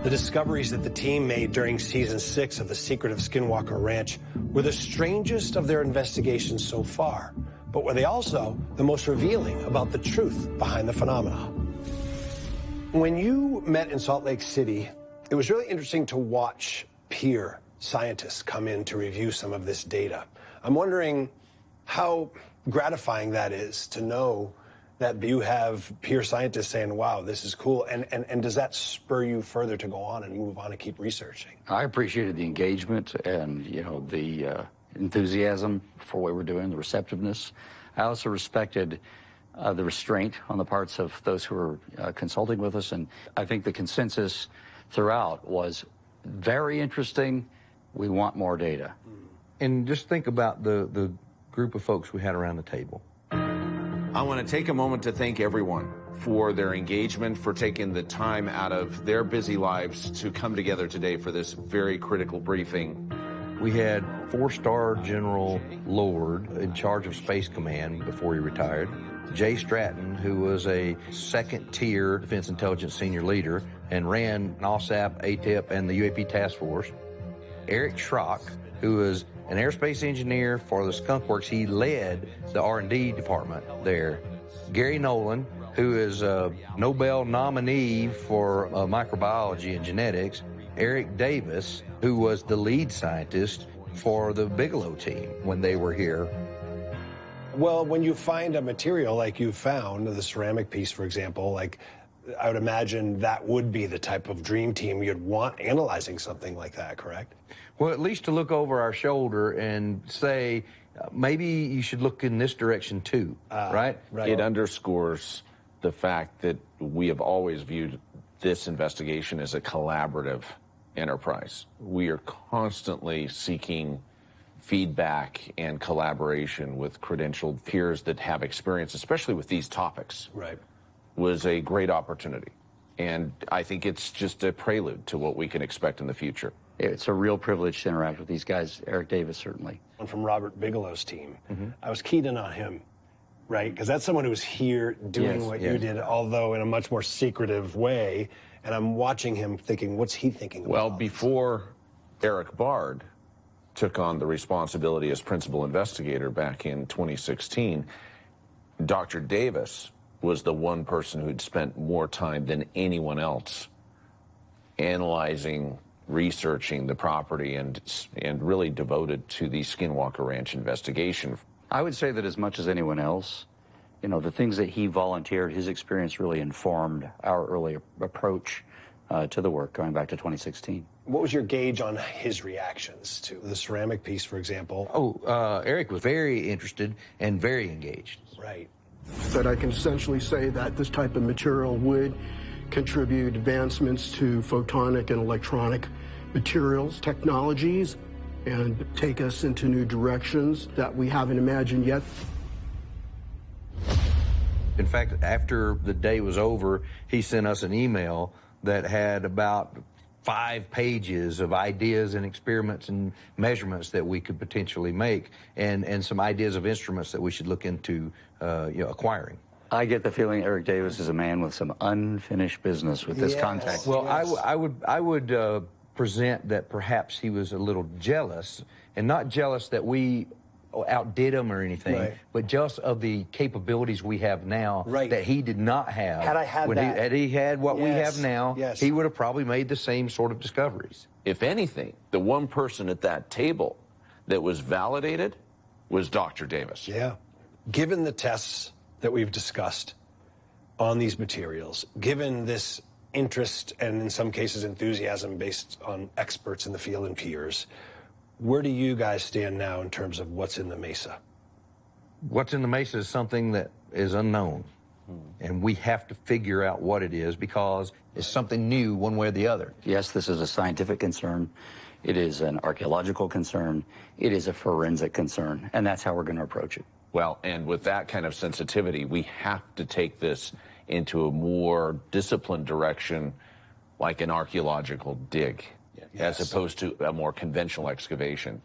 The discoveries that the team made during Season 6 of The Secret of Skinwalker Ranch were the strangest of their investigations so far, but were they also the most revealing about the truth behind the phenomena? When you met in Salt Lake City, it was really interesting to watch peer scientists come in to review some of this data. I'm wondering how gratifying that is to know that you have peer scientists saying, wow, this is cool, and does that spur you further to go on and move on and keep researching? I appreciated the engagement and, you know, the enthusiasm for what we're doing, the receptiveness. I also respected the restraint on the parts of those who were consulting with us, and I think the consensus throughout was very interesting. We want more data. And just think about the group of folks we had around the table. I want to take a moment to thank everyone for their engagement, for taking the time out of their busy lives to come together today for this very critical briefing. We had 4-star General Lord in charge of Space Command before he retired, Jay Stratton, who was a second-tier Defense Intelligence senior leader and ran NOSAP, ATIP, and the UAP Task Force, Eric Schrock, who was an aerospace engineer for the Skunk Works. He led the R&D department there. Gary Nolan, who is a Nobel nominee for microbiology and genetics. Eric Davis, who was the lead scientist for the Bigelow team when they were here. Well, when you find a material like you found, the ceramic piece, for example, like, I would imagine that would be the type of dream team you'd want analyzing something like that, correct? Well, at least to look over our shoulder and say, maybe you should look in this direction too, right? Right. It underscores the fact that we have always viewed this investigation as a collaborative enterprise. We are constantly seeking feedback and collaboration with credentialed peers that have experience, especially with these topics. Right. Was a great opportunity. And I think it's just a prelude to what we can expect in the future. It's a real privilege to interact with these guys, Eric Davis, certainly. And from Robert Bigelow's team, I was keyed in on him, right? Because that's someone who was here doing what you did, although in a much more secretive way. And I'm watching him thinking, what's he thinking about? Well, before Eric Bard took on the responsibility as principal investigator back in 2016, Dr. Davis was the one person who'd spent more time than anyone else analyzing, researching the property, and really devoted to the Skinwalker Ranch investigation. I would say that as much as anyone else, you know, the things that he volunteered, his experience really informed our early approach to the work going back to 2016. What was your gauge on his reactions to the ceramic piece, for example? Eric was very interested and very engaged. Right. But I can essentially say that this type of material would contribute advancements to photonic and electronic materials, technologies, and take us into new directions that we haven't imagined yet. In fact, after the day was over, he sent us an email that had about 5 pages of ideas and experiments and measurements that we could potentially make, and some ideas of instruments that we should look into acquiring. I get the feeling Eric Davis is a man with some unfinished business with this contact. Well, I would present that perhaps he was a little jealous, and not jealous that we outdid him or anything, but just of the capabilities we have now that he did not have. Had I had that. Had he had what we have now, he would have probably made the same sort of discoveries. If anything, the one person at that table that was validated was Dr. Davis. Yeah. Given the tests that we've discussed on these materials, given this interest and in some cases enthusiasm based on experts in the field and peers, where do you guys stand now in terms of what's in the mesa? What's in the mesa is something that is unknown, and we have to figure out what it is because it's something new one way or the other. Yes, this is a scientific concern. It is an archaeological concern. It is a forensic concern, and that's how we're going to approach it. Well, and with that kind of sensitivity, we have to take this into a more disciplined direction, like an archaeological dig, as opposed to a more conventional excavation.